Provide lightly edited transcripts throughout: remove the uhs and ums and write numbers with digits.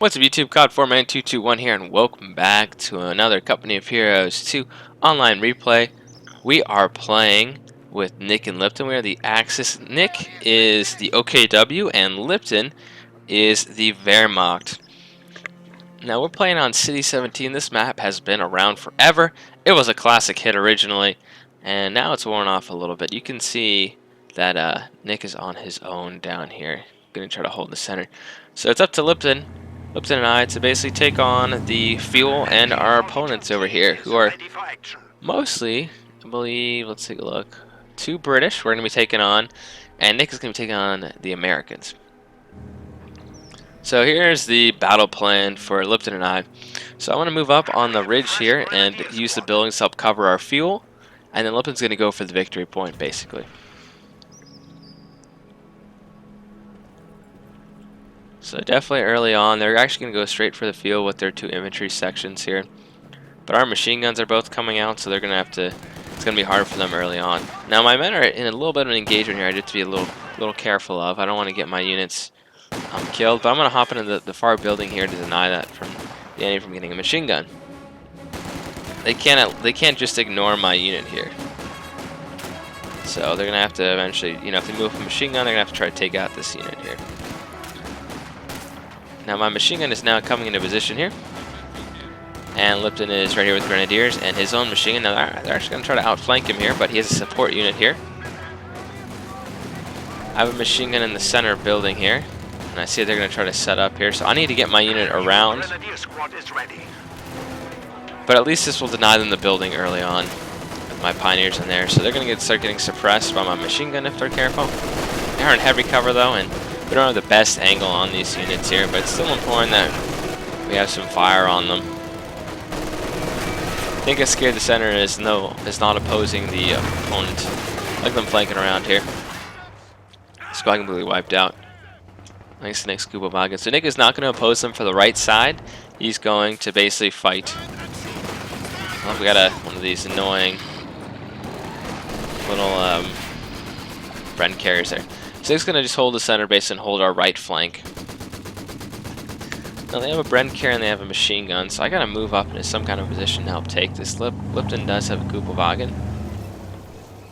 What's up YouTube, COD4Man221 here, and welcome back to another Company of Heroes 2 online replay. We are playing with Nick and Lipton. We are the Axis. Nick is the OKW, and Lipton is the Wehrmacht. Now, we're playing on City 17. This map has been around forever. It was a classic hit originally, and now it's worn off a little bit. You can see that Nick is on his own down here. I'm going to try to hold the center. So it's up to Lipton and I to basically take on the fuel and our opponents over here, who are mostly, I believe, let's take a look, 2 British we're going to be taking on, and Nick is going to be taking on the Americans. So here's the battle plan for Lipton and I. So I want to move up on the ridge here and use the buildings to help cover our fuel, and then Lipton's going to go for the victory point, basically. So definitely early on, they're actually going to go straight for the field with their 2 infantry sections here. But our machine guns are both coming out, so they're going to have to, it's going to be hard for them early on. Now my men are in a little bit of an engagement here I have to be a little careful of. I don't want to get my units killed, but I'm going to hop into the far building here to deny that from the enemy from getting a machine gun. They can't just ignore my unit here. So they're going to have to eventually, if they move a machine gun, they're going to have to try to take out this unit here. Now my machine gun is now coming into position here, and Lipton is right here with grenadiers and his own machine gun. Now they're actually going to try to outflank him here, but he has a support unit here. I have a machine gun in the center building here, and I see they're going to try to set up here, so I need to get my unit around. But at least this will deny them the building early on with my pioneers in there, so they're going to start getting suppressed by my machine gun if they're careful. They're in heavy cover though, and we don't have the best angle on these units here, but it's still important that we have some fire on them. I think I scared the center is not opposing the opponent. I like them flanking around here. Squad completely wiped out. Thanks to Nick's scuba wagon. So Nick is not going to oppose them for the right side. He's going to basically fight. Oh, we got one of these annoying little Bren carriers there. So Nick's going to just hold the center base and hold our right flank. Now they have a Bren carrier and they have a machine gun, so I got to move up into some kind of position to help take this. Lipton does have a Kupa wagon.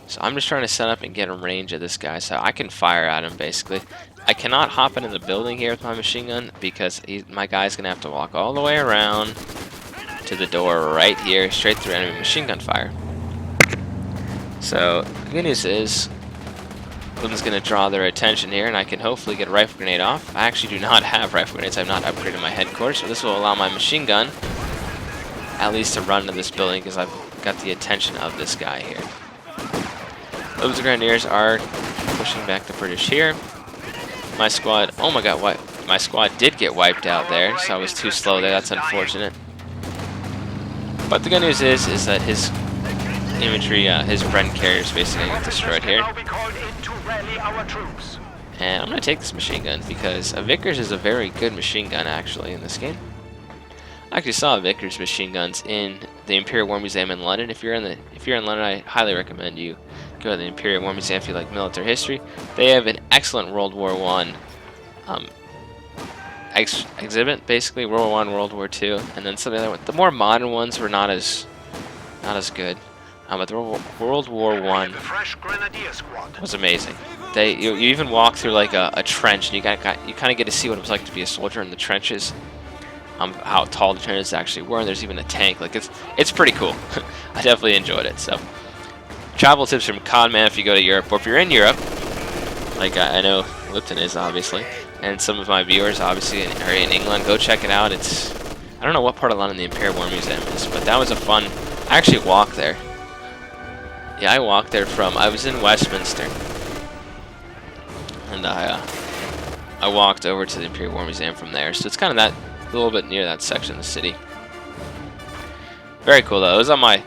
So I'm just trying to set up and get in range of this guy so I can fire at him basically. I cannot hop into the building here with my machine gun because my guy's going to have to walk all the way around to the door right here, straight through enemy machine gun fire. So the good news is Lipton's going to draw their attention here, and I can hopefully get a rifle grenade off. I actually do not have rifle grenades. I've not upgraded my headquarters, so this will allow my machine gun at least to run to this building because I've got the attention of this guy here. Those grenadiers are pushing back the British here. My squad, oh my god, what? My squad did get wiped out there, so I was too slow there. That's unfortunate. But the good news is that his infantry, his Bren carriers basically get destroyed here. And I'm going to take this machine gun because a Vickers is a very good machine gun actually in this game. I actually saw Vickers machine guns in the Imperial War Museum in London. If you're in London, I highly recommend you go to the Imperial War Museum if you like military history. They have an excellent World War I exhibit, basically World War I, World War II, and then some of the other ones. The more modern ones were not as good. But the World War I was amazing. You even walk through like a trench, and you kind of get to see what it was like to be a soldier in the trenches. How tall the trenches actually were, and there's even a tank. Like it's pretty cool. I definitely enjoyed it. So, travel tips from Codman if you go to Europe, or if you're in Europe, like I know Lipton is obviously, and some of my viewers obviously are in England. Go check it out. I don't know what part of London the Imperial War Museum is, but that was a fun. I actually walked there. Yeah, I walked there I was in Westminster, and I walked over to the Imperial War Museum from there. So it's kind of a little bit near that section of the city. Very cool though. It was on my,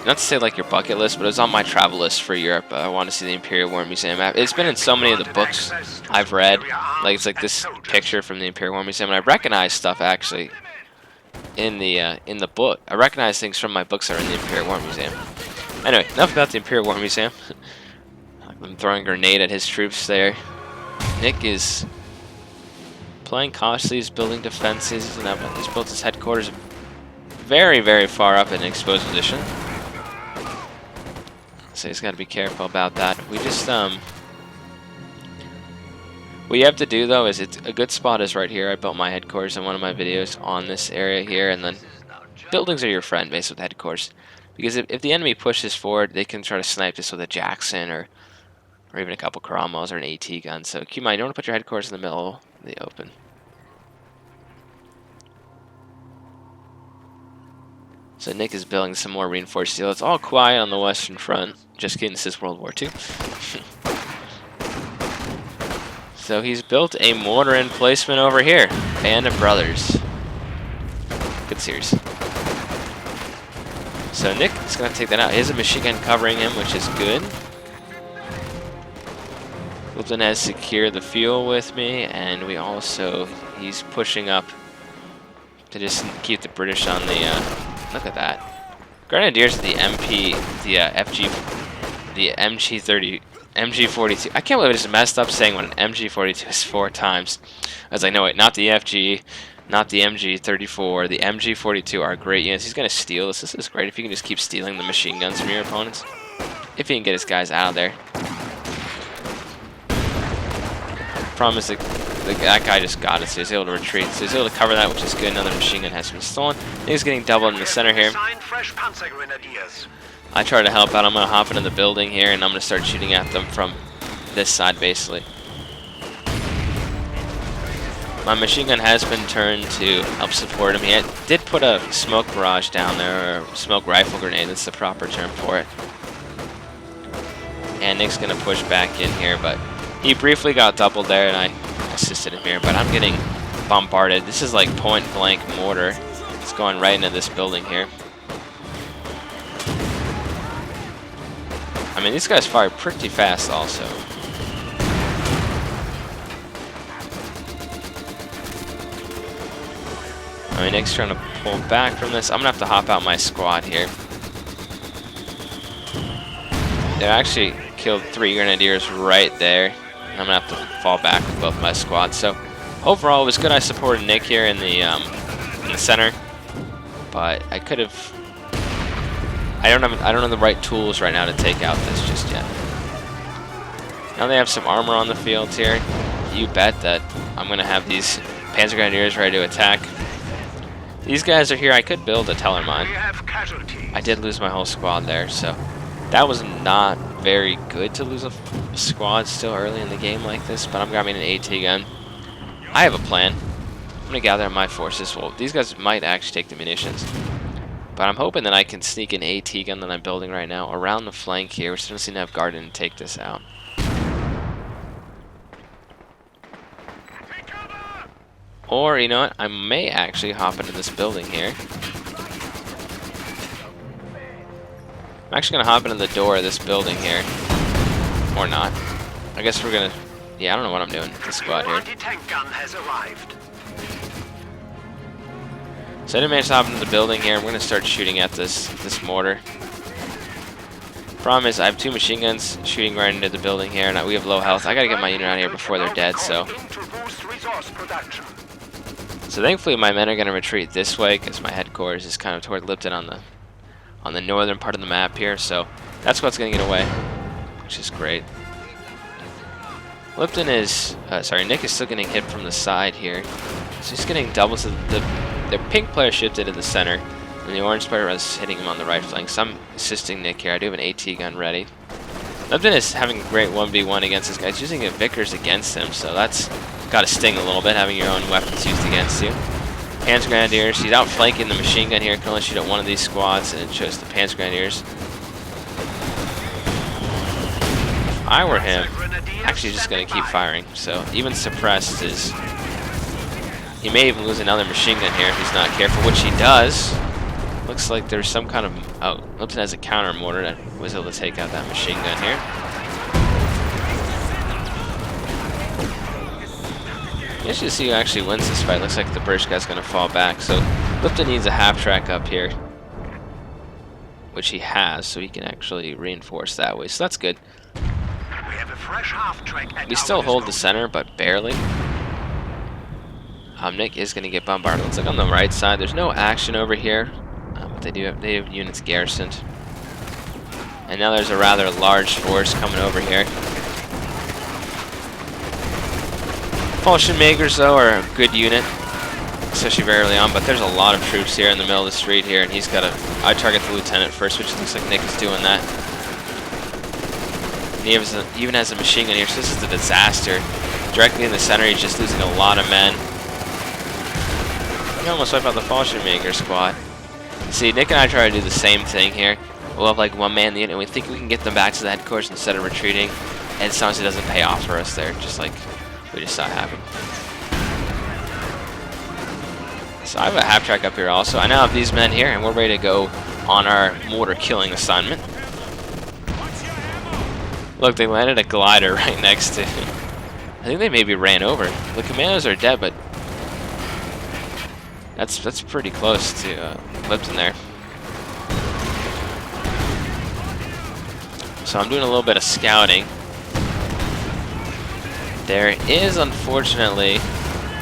not to say like your bucket list, but it was on my travel list for Europe. I want to see the Imperial War Museum. It's been in so many of the books I've read. Like it's like this picture from the Imperial War Museum, and I recognize stuff actually in the book. I recognize things from my books that are in the Imperial War Museum. Anyway, enough about the Imperial War Museum. I'm throwing a grenade at his troops there. Nick is playing cautiously. He's building defenses, and he's built his headquarters very, very far up in an exposed position. So he's got to be careful about that. We just what you have to do though is it's a good spot is right here. I built my headquarters in one of my videos on this area here, and then buildings are your friend based with headquarters, because if the enemy pushes forward, they can try to snipe this with a Jackson or even a couple Cromwells or an AT gun. So keep in mind, you don't want to put your headquarters in the middle of the open. So Nick is building some more reinforced steel. It's all quiet on the Western Front. Just kidding, this is World War II. So he's built a mortar emplacement over here. Band of Brothers. Good series. So Nick is going to take that out. He has a machine gun covering him, which is good. Lipton has secured the fuel with me, and he's pushing up to just keep the British on the, look at that. Grenadiers of the MG42. I can't believe I just messed up saying what an MG42 is 4 times. I was like, no wait, not the FG, not the MG34, the MG42 are great units. He's going to steal this. This is great if you can just keep stealing the machine guns from your opponents. If he can get his guys out of there. Problem is that guy just got it, so he's able to retreat. So he's able to cover that, which is good. Another machine gun has been stolen. He's getting doubled in the center here. I try to help out. I'm going to hop into the building here, and I'm going to start shooting at them from this side, basically. My machine gun has been turned to help support him. He did put a smoke barrage down there, or smoke rifle grenade. That's the proper term for it. And Nick's going to push back in here, but he briefly got doubled there, and I assisted him here. But I'm getting bombarded. This is like point-blank mortar. It's going right into this building here. I mean, these guys fire pretty fast also. I mean, Nick's trying to pull back from this. I'm going to have to hop out my squad here. They actually killed 3 Grenadiers right there. And I'm going to have to fall back with both my squads. So, overall, it was good I supported Nick here in the center. But I could have... I don't have the right tools right now to take out this just yet. Now they have some armor on the field here. You bet that I'm going to have these Panzer Grenadiers ready to attack. These guys are here. I could build a teller mine. I did lose my whole squad there, so that was not very good to lose a squad still early in the game like this, but I'm grabbing an AT gun. I have a plan. I'm going to gather my forces. Well, these guys might actually take the munitions. But I'm hoping that I can sneak an AT gun that I'm building right now around the flank here. We still seem to have Garden and take this out. Or, you know what? I may actually hop into this building here. I'm actually going to hop into the door of this building here. Or not. I guess we're going to... Yeah, I don't know what I'm doing with this squad here. So I didn't manage to hop into the building here. I'm going to start shooting at this mortar. Problem is, I have 2 machine guns shooting right into the building here, and we have low health. I got to get my unit out of here before they're dead, so... So thankfully my men are going to retreat this way, because my headquarters is kind of toward Lipton on the northern part of the map here, so that's what's going to get away, which is great. Lipton is... Nick is still getting hit from the side here. So he's getting doubles. The pink player shifted to the center, and the orange player is hitting him on the right flank. So I'm assisting Nick here. I do have an AT gun ready. Lipton is having a great 1v1 against this guy. He's using a Vickers against him, so that's got to sting a little bit, having your own weapons used against you. Panzer Grenadiers. He's outflanking the machine gun here. Can only shoot at one of these squads, and it shows the Panzer Grenadiers. If I were him, actually just going to keep firing. So even suppressed is... He may even lose another machine gun here if he's not careful, which he does. Looks like there's some kind of... Oh, Lipton has a counter mortar that was able to take out that machine gun here. You should see who actually wins this fight. Looks like the British guy's going to fall back. So Lipton needs a half-track up here, which he has, so he can actually reinforce that way. So that's good. We have a fresh half-track. We still hold the center, but barely. Nick is going to get bombarded. Looks like on the right side, there's no action over here, but they have units garrisoned. And now there's a rather large force coming over here. Fallschirmjägers, though, are a good unit, especially very early on, but there's a lot of troops here in the middle of the street here, and he's got to... I target the lieutenant first, which looks like Nick is doing that. And he even has a machine gun here, so this is a disaster. Directly in the center, he's just losing a lot of men. He almost wiped out the Fallschirmjäger squad. See, Nick and I try to do the same thing here. We'll have like one man in the unit, and we think we can get them back to the headquarters instead of retreating, and sometimes it doesn't pay off for us there, just like we just saw happen. So I have a half-track up here also. I now have these men here, and we're ready to go on our mortar killing assignment. Look, they landed a glider right next to... I think they maybe ran over. The commandos are dead, but that's pretty close to Lipton there. So I'm doing a little bit of scouting. There is, unfortunately,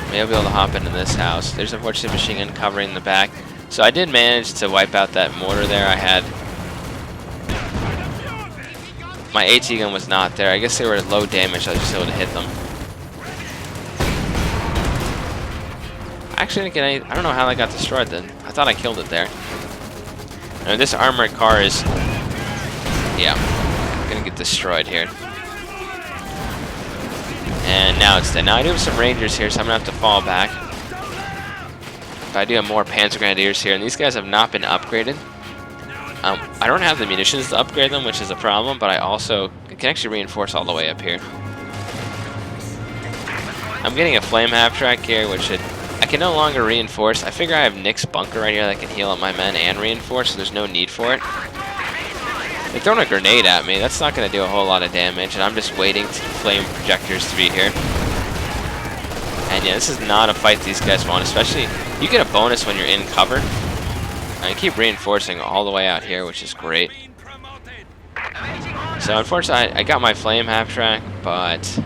maybe I'll be able to hop into this house. There's unfortunately a machine gun covering the back. So I did manage to wipe out that mortar there. I had... My AT gun was not there. I guess they were at low damage. I was just able to hit them. Actually, I don't know how that got destroyed then. I thought I killed it there. Now, this armored car is... Yeah, gonna get destroyed here. And now it's dead. Now I do have some rangers here, so I'm gonna have to fall back. But I do have more panzer grenadiers here, and these guys have not been upgraded. I don't have the munitions to upgrade them, which is a problem, but I also can actually reinforce all the way up here. I'm getting a flame half-track here, which I can no longer reinforce. I figure I have Nick's bunker right here that can heal up my men and reinforce, so there's no need for it. They're throwing a grenade at me. That's not going to do a whole lot of damage, and I'm just waiting for flame projectors to be here. And yeah, this is not a fight these guys want, especially you get a bonus when you're in cover. I keep reinforcing all the way out here, which is great. So unfortunately, I got my flame half-track, but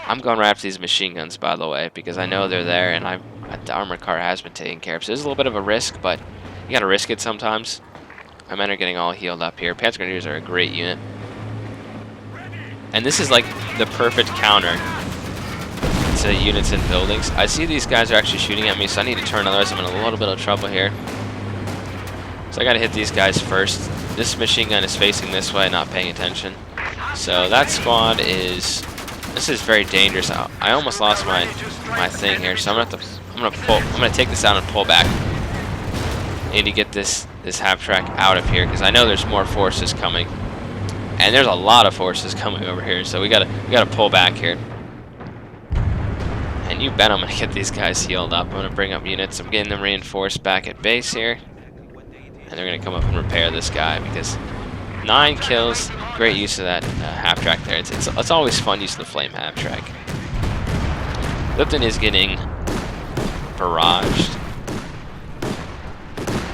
I'm going right after these machine guns, by the way, because I know they're there, and the armored car has been taken care of. So there's a little bit of a risk, but you got to risk it sometimes. My men are getting all healed up here. Panzer Grenadiers are a great unit. And this is like the perfect counter to units in buildings. I see these guys are actually shooting at me, so I need to turn, otherwise I'm in a little bit of trouble here. So I gotta hit these guys first. This machine gun is facing this way, not paying attention. So that squad is... This is very dangerous. I almost lost my thing here, so I'm gonna take this out and pull back. I need to get this half-track out of here, because I know there's more forces coming. And there's a lot of forces coming over here, so we gotta pull back here. And you bet I'm gonna get these guys healed up. I'm gonna bring up units. I'm getting them reinforced back at base here. And they're gonna come up and repair this guy, because 9 kills, great use of that half-track there. It's always fun using the flame half-track. Lipton is getting barraged.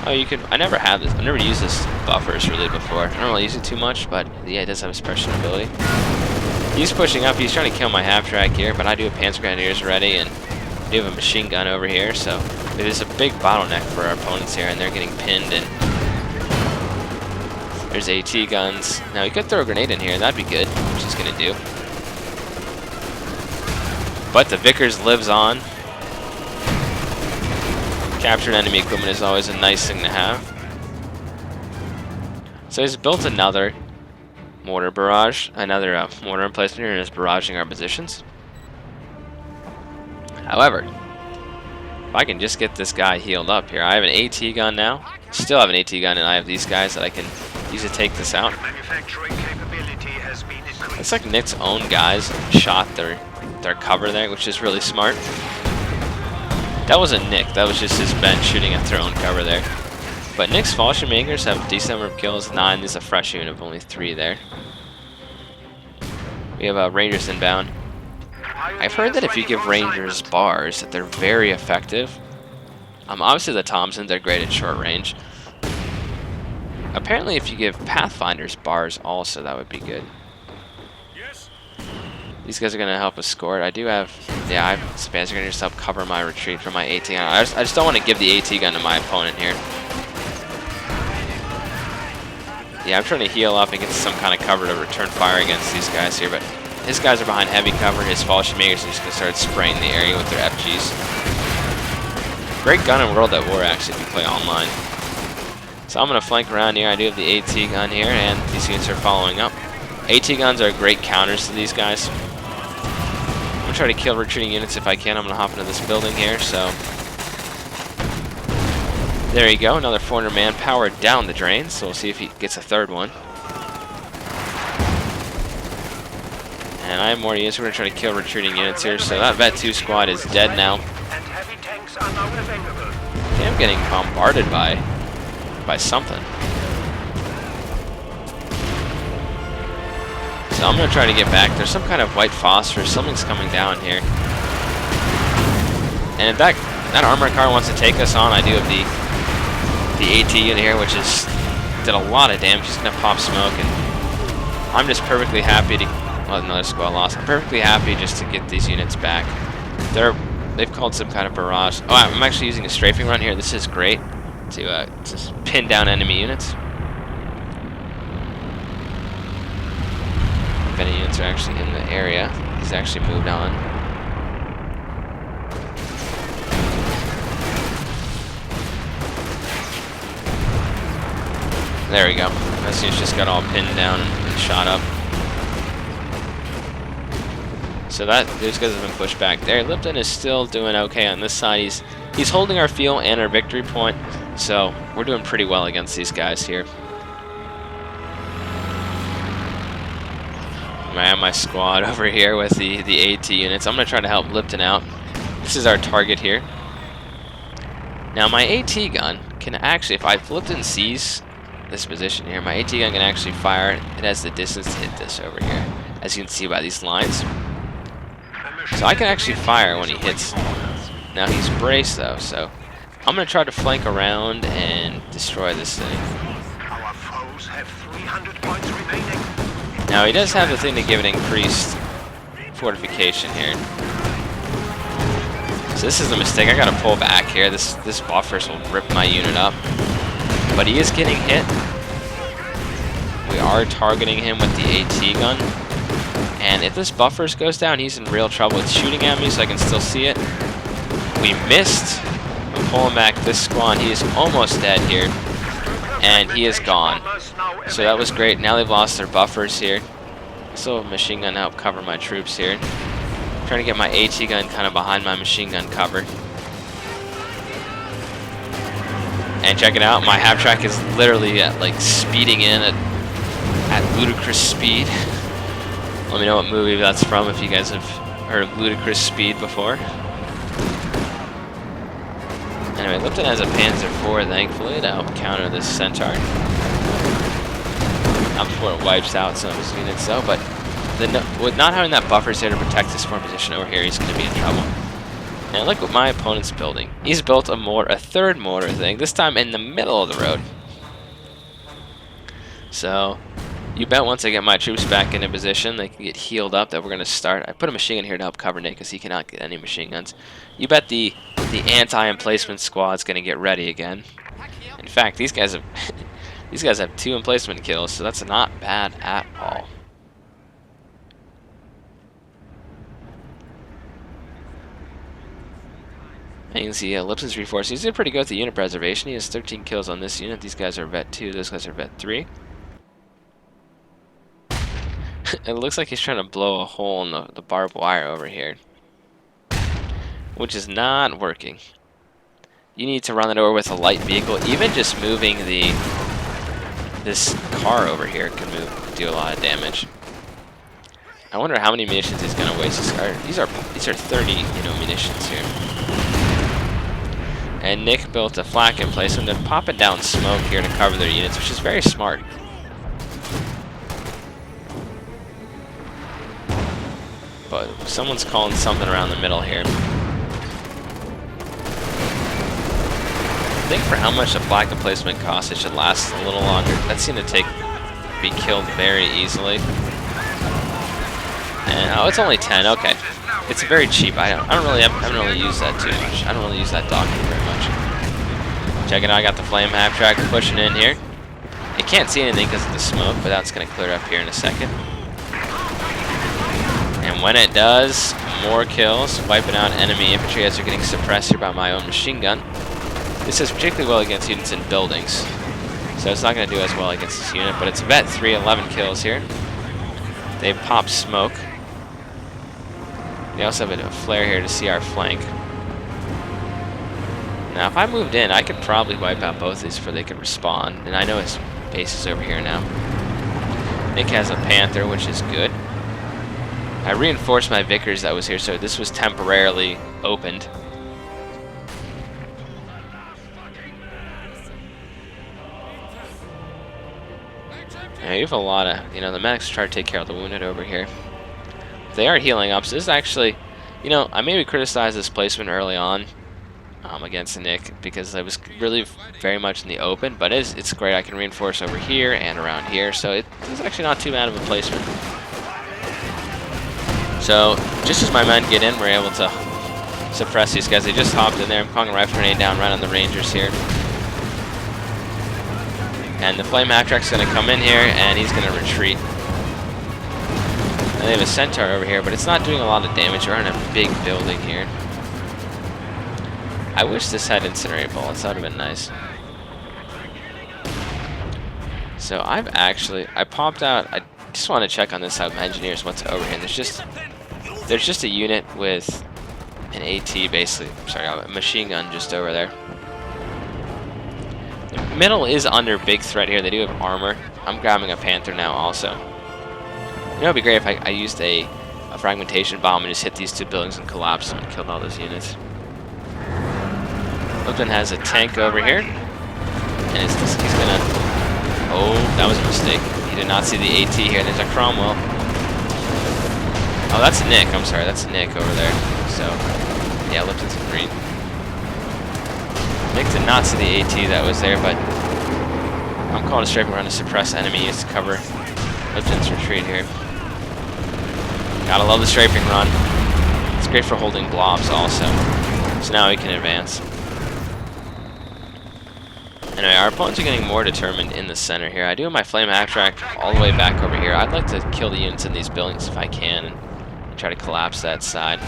Oh, you could... I never had this. I've never used this buffers really before. I don't really use it too much, but yeah, it does have a suppression ability. He's pushing up. He's trying to kill my half-track here, but I do have Panzer Grenadiers ready, and I do have a machine gun over here, so it is a big bottleneck for our opponents here, and they're getting pinned, and there's AT guns. Now, you could throw a grenade in here, and that'd be good, which he's going to do. But the Vickers lives on. Captured enemy equipment is always a nice thing to have. So he's built another mortar barrage, another mortar emplacement here, and is barraging our positions. However, if I can just get this guy healed up here, I have an AT gun now. Still have an AT gun, and I have these guys that I can use to take this out. It's like Nick's own guys shot their cover there, which is really smart. That wasn't Nick, that was just his men shooting at their own cover there. But Nick's Fallschirmjägers have a decent number of kills, 9. There's a fresh unit of only 3 there. We have Rangers inbound. I've heard that if you give Rangers bars, that they're very effective. Obviously the Thompsons, they're great at short range. Apparently if you give Pathfinders bars also, that would be good. These guys are going to help us score it. I do have, yeah, I have spans are going to just help cover my retreat from my AT gun. I just don't want to give the AT gun to my opponent here. Yeah, I'm trying to heal up and get some kind of cover to return fire against these guys here, but his guys are behind heavy cover. His falchion makers are just going to start spraying the area with their FGs. Great gun in World at War, actually, if you play online. So I'm going to flank around here. I do have the AT gun here, and these units are following up. AT guns are great counters to these guys. I'm going to try to kill retreating units if I can. I'm going to hop into this building here, so... There you go, another 400 manpower down the drain, so we'll see if he gets a third one. And I have more units. We're going to try to kill retreating units here, so that Vet 2 squad is dead now. Okay, I'm getting bombarded by something. So I'm going to try to get back. There's some kind of white phosphorus. Something's coming down here. And if that armored car wants to take us on, I do have the AT unit here, which did a lot of damage. He's going to pop smoke, and I'm just perfectly happy to... Well, another squad loss. I'm perfectly happy just to get these units back. They've called some kind of barrage. Oh, I'm actually using a strafing run here. This is great to just pin down enemy units. If any units are actually in the area, he's actually moved on. There we go. This unit's just got all pinned down and shot up. So those guys have been pushed back there. Lipton is still doing okay on this side. He's holding our field and our victory point, so we're doing pretty well against these guys here. I have my squad over here with the AT units. I'm going to try to help Lipton out. This is our target here. Now my AT gun can actually, if Lipton sees this position here, my AT gun can actually fire. It has the distance to hit this over here, as you can see by these lines. So I can actually fire when he hits. Now he's braced though, so I'm going to try to flank around and destroy this thing. Our foes have 300 points remaining. Now he does have the thing to give it increased fortification here. So this is a mistake. I got to pull back here. This buffers will rip my unit up. But he is getting hit. We are targeting him with the AT gun. And if this buffers goes down, he's in real trouble. It's shooting at me, so I can still see it. We missed. I'm pulling back this squad. He is almost dead here. And he is gone. So that was great. Now they've lost their buffers here. Still have a machine gun to help cover my troops here. I'm trying to get my AT gun kind of behind my machine gun cover. And check it out. My half-track is literally like speeding in at ludicrous speed. Let me know what movie that's from if you guys have heard of ludicrous speed before. Anyway, Lipton has a Panzer IV, thankfully, to help counter this Centaur. Not before it wipes out some of his units, though, but with not having that buffers here to protect his form position over here, he's going to be in trouble. And look what my opponent's building. He's built a third mortar thing, this time in the middle of the road. So... you bet once I get my troops back into position, they can get healed up, that we're going to start. I put a machine gun here to help cover Nick because he cannot get any machine guns. You bet the anti-emplacement squad's going to get ready again. In fact, these guys have 2 emplacement kills, so that's not bad at all. And you can see Lipton's reinforced. He's doing pretty good with the unit preservation. He has 13 kills on this unit. These guys are Vet 2, those guys are Vet 3. It looks like he's trying to blow a hole in the barbed wire over here, which is not working. You need to run it over with a light vehicle. Even just moving this car over here can do a lot of damage. I wonder how many munitions he's going to waste. These are 30 munitions here. And Nick built a flak emplacement. They're popping down smoke here to cover their units, which is very smart. But someone's calling something around the middle here. I think for how much the flak emplacement costs, it should last a little longer. That seemed to be killed very easily. And oh, it's only 10. Okay, it's very cheap. I haven't really used that too much. I don't really use that docking very much. Check it out. I got the flame half track pushing in here. It can't see anything because of the smoke, but that's going to clear up here in a second. And when it does, more kills, wiping out enemy infantry as they're getting suppressed here by my own machine gun. This is particularly well against units in buildings, so it's not going to do as well against this unit, but it's vet 3, 11 kills here. They pop smoke. They also have a flare here to see our flank. Now, if I moved in, I could probably wipe out both of these before they could respawn, and I know his base is over here now. Nick has a Panther, which is good. I reinforced my Vickers that was here, so this was temporarily opened. Yeah, you have a lot of, the medics try to take care of the wounded over here. They are healing up, so this is actually, I maybe criticized this placement early on against Nick because I was really very much in the open, but it's great. I can reinforce over here and around here, so it's actually not too bad of a placement. So, just as my men get in, we're able to suppress these guys. They just hopped in there. I'm calling a rifle grenade down right on the Rangers here. And the flame half-track's going to come in here, and he's going to retreat. And they have a centaur over here, but it's not doing a lot of damage. We're in a big building here. I wish this had incinerate bullets. That would have been nice. So I popped out. I just want to check on this side of my engineers what's over here. There's just a unit with an AT, basically. Sorry, a machine gun just over there. The middle is under big threat here. They do have armor. I'm grabbing a Panther now also. It'd be great if I used a fragmentation bomb and just hit these two buildings and collapsed them and killed all those units. Lipton has a tank over here. And he's gonna... Oh, that was a mistake. He did not see the AT here. There's a Cromwell. Oh, that's Nick. I'm sorry, that's Nick over there. So, yeah, Lipton's in green. Nick did not see the AT that was there, but I'm calling a strafing run to suppress enemies to cover Lipton's retreat here. Gotta love the strafing run. It's great for holding blobs also. So now we can advance. Anyway, our opponents are getting more determined in the center here. I do have my flame half-track all the way back over here. I'd like to kill the units in these buildings if I can and try to collapse that side.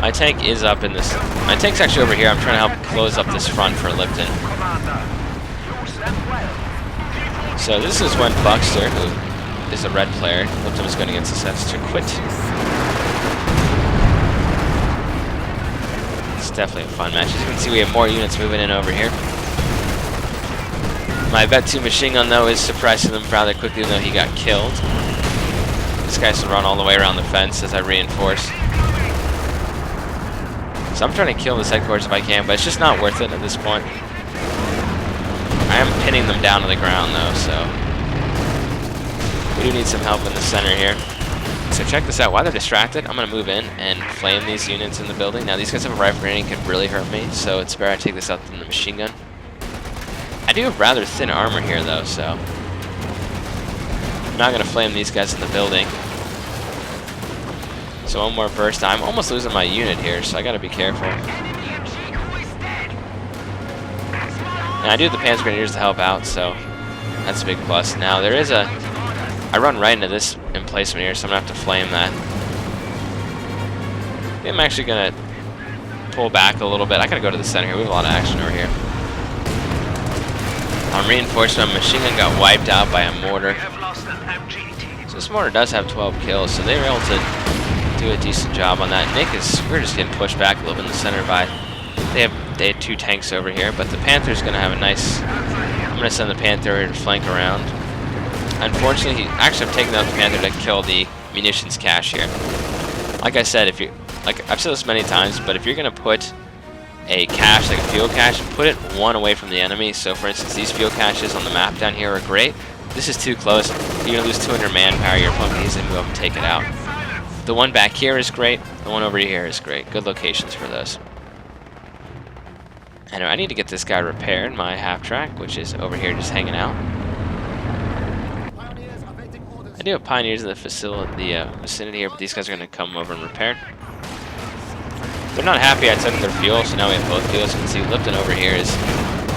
My tank is up in this... My tank's actually over here. I'm trying to help close up this front for Lipton. So this is when Buckster, who is a red player, Lipton was going against us, has to quit. It's definitely a fun match. As you can see, we have more units moving in over here. My Vet 2 machine gun, though, is suppressing them rather quickly, even though he got killed. This guy's gonna run all the way around the fence as I reinforce. So I'm trying to kill this headquarters if I can, but it's just not worth it at this point. I am pinning them down to the ground, though, so... We do need some help in the center here. So check this out. While they're distracted, I'm going to move in and flame these units in the building. Now, these guys have a rifle grenade and can really hurt me, so it's better I take this out than the machine gun. I do have rather thin armor here, though, so... I'm not going to flame these guys in the building. So one more burst. I'm almost losing my unit here, so I got to be careful. Now, I do have the Panzer Grenadiers to help out, so that's a big plus. Now, there is a... I run right into this emplacement here, so I'm going to have to flame that. I think I'm actually going to pull back a little bit. I got to go to the center here. We have a lot of action over here. I'm reinforcing my machine gun got wiped out by a mortar. So this mortar does have 12 kills, so they were able to do a decent job on that. We're just getting pushed back a little bit in the center by... They had two tanks over here, but the Panther's going to have a nice... I'm going to send the Panther to flank around. Unfortunately, I'm taking out the Panther to kill the munitions cache here. Like I said, I've said this many times, but if you're gonna put a cache, like a fuel cache, put it one away from the enemy. So for instance, these fuel caches on the map down here are great. This is too close. You're gonna lose 200 manpower. Your opponent can easily move up and take it out. The one back here is great. The one over here is great. Good locations for those. Anyway, I need to get this guy repaired, my half-track, which is over here just hanging out. I do have pioneers in the vicinity here, but these guys are going to come over and repair. They're not happy I took their fuel, so now we have both fuels. You can see Lipton over here is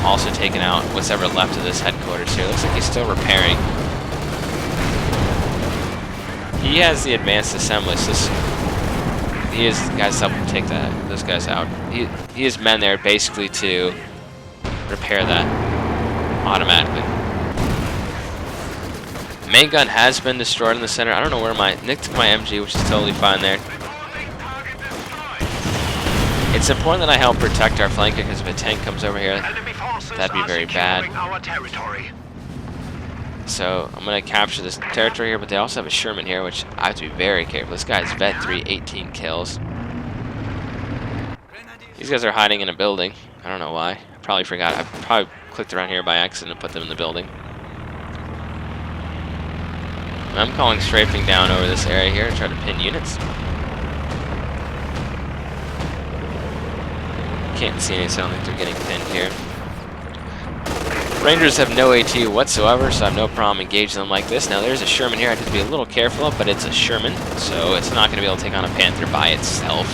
also taking out what's ever left of this headquarters here. Looks like he's still repairing. He has the advanced assembly, so he has guys help him take those guys out. He has men there basically to repair that automatically. Main gun has been destroyed in the center. I don't know where Nick took my MG, which is totally fine there. It's important that I help protect our flanker because if a tank comes over here, that'd be very bad. So I'm going to capture this territory here, but they also have a Sherman here, which I have to be very careful. This guy's Vet 3, 18 kills. These guys are hiding in a building. I don't know why. I probably forgot. I probably clicked around here by accident and put them in the building. And I'm calling strafing down over this area here to try to pin units. Can't see any, so I don't think they're getting pinned here. Rangers have no AT whatsoever, so I have no problem engaging them like this. Now there's a Sherman here I have to be a little careful of, but it's a Sherman, so it's not going to be able to take on a Panther by itself.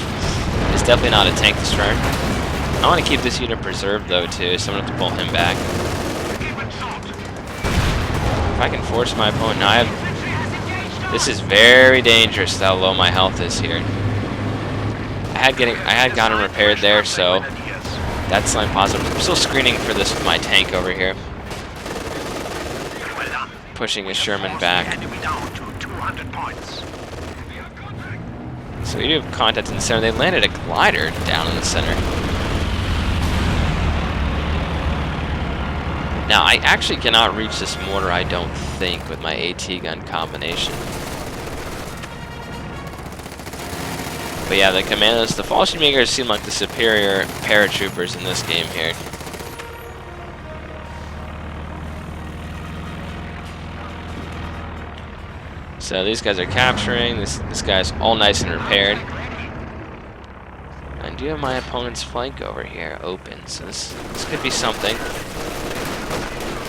It's definitely not a tank destroyer. I want to keep this unit preserved though too, so I'm going to have to pull him back. If I can force my opponent, now this is very dangerous how low my health is here. I had gotten repaired there, so that's slight positive. I'm still screening for this with my tank over here. Pushing a Sherman back. So we do have contact in the center. They landed a glider down in the center. Now I actually cannot reach this mortar, I don't think, with my AT gun combination. But yeah, the commandos, the Fall Makers seem like the superior paratroopers in this game here. So these guys are capturing. This guy's all nice and repaired. I do have my opponent's flank over here open, so this could be something.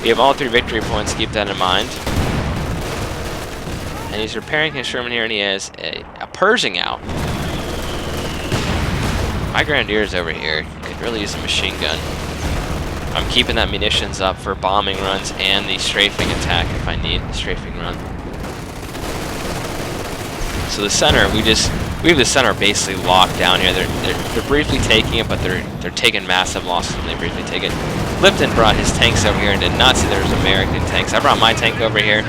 We have all 3 victory points, keep that in mind. And he's repairing his Sherman here, and he has a Pershing out. My Grenadiers over here could really use a machine gun. I'm keeping that munitions up for bombing runs and the strafing attack if I need the strafing run. So the center, we have the center basically locked down here. They're briefly taking it, but they're taking massive losses when they briefly take it. Lipton brought his tanks over here and did not see there was American tanks. I brought my tank over here,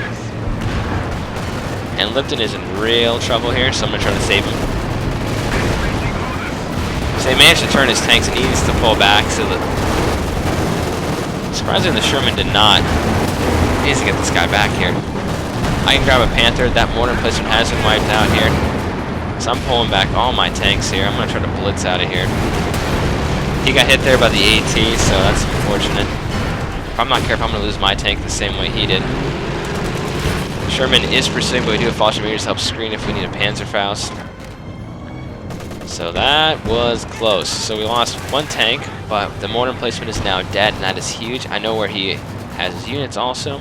and Lipton is in real trouble here, so I'm gonna try to save him. So he managed to turn his tanks and he needs to pull back, so surprisingly the Sherman did not. He needs to get this guy back here. I can grab a Panther. That mortar emplacement has been wiped out here. So I'm pulling back all my tanks here. I'm going to try to blitz out of here. He got hit there by the AT, so that's unfortunate. If I'm not careful, I'm going to lose my tank the same way he did. Sherman is pursuing, but we do have Fallschirm Majors to help screen if we need a Panzerfaust. So that was close. So we lost 1 tank, but the mortar emplacement is now dead, and that is huge. I know where he has his units also.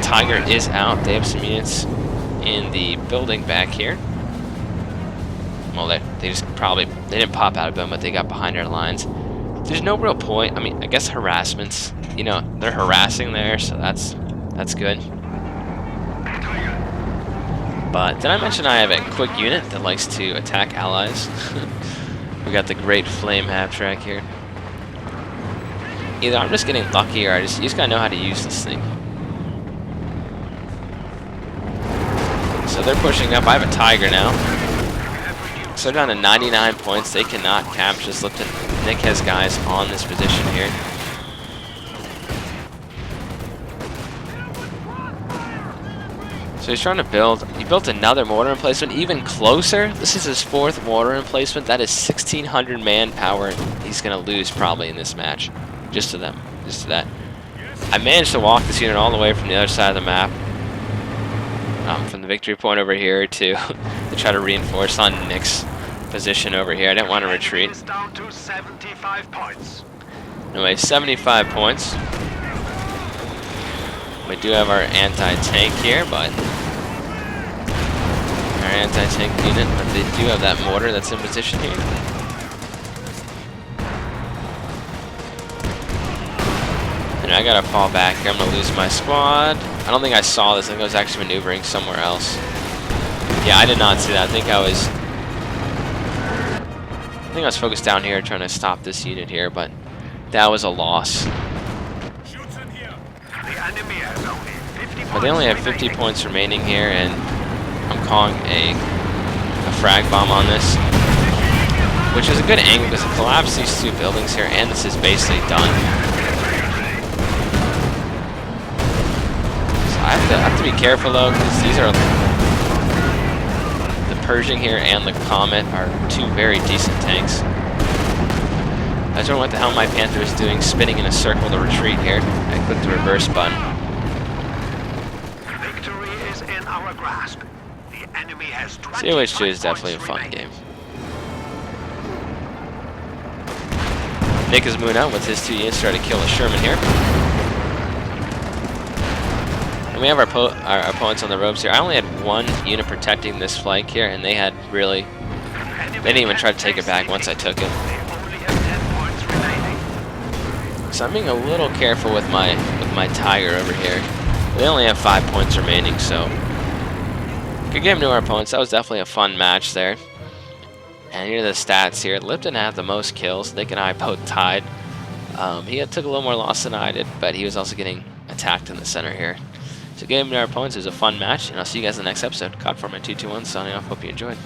Tiger is out. They have some units in the building back here. Well, they didn't pop out of them, but they got behind our lines. There's no real point. I mean, I guess harassments. You know, they're harassing there, so that's good. But did I mention I have a quick unit that likes to attack allies? We got the great Flamhalftrack here. Either I'm just getting lucky, or you just gotta know how to use this thing. So they're pushing up. I have a Tiger now. So they're down to 99 points. They cannot capture this. Lipton. Nick has guys on this position here. So he's trying to build. He built another mortar emplacement, even closer. This is his 4th mortar emplacement. That is 1,600 manpower he's going to lose probably in this match. Just to them. Just to that. I managed to walk this unit all the way from the other side of the map. From the victory point over here to try to reinforce on Nick's position over here. I didn't want to retreat. Down to 75 points. Anyway, 75 points. But We do have our anti-tank here, but our anti-tank unit, but they do have that mortar that's in position here. And I gotta fall back here. I'm gonna lose my squad. I don't think I saw this. I think I was actually maneuvering somewhere else. Yeah, I did not see that. I think I was focused down here trying to stop this unit here, but that was a loss. But they only have 50 points remaining here, and I'm calling a frag bomb on this, which is a good angle because it collapsed these two buildings here, and this is basically done. So I have to be careful though, because these are the Pershing here and the Comet are two very decent tanks. I just don't know what the hell my Panther is doing, spinning in a circle to retreat here. I clicked the reverse button. Victory is in our grasp. The enemy has COH 2 is definitely a fun game. Nick is moving out with his 2 units to try to kill a Sherman here. And we have our opponents on the ropes here. I only had 1 unit protecting this flank here, and they didn't even try to take it back once I took it. So I'm being a little careful with my Tiger over here. They only have 5 points remaining, so good game to our opponents. That was definitely a fun match there. And here are the stats here. Lipton had the most kills. Nick and I both tied. He took a little more loss than I did, but he was also getting attacked in the center here. So game to our opponents. It was a fun match, and I'll see you guys in the next episode. COD Format 221 signing off. Hope you enjoyed.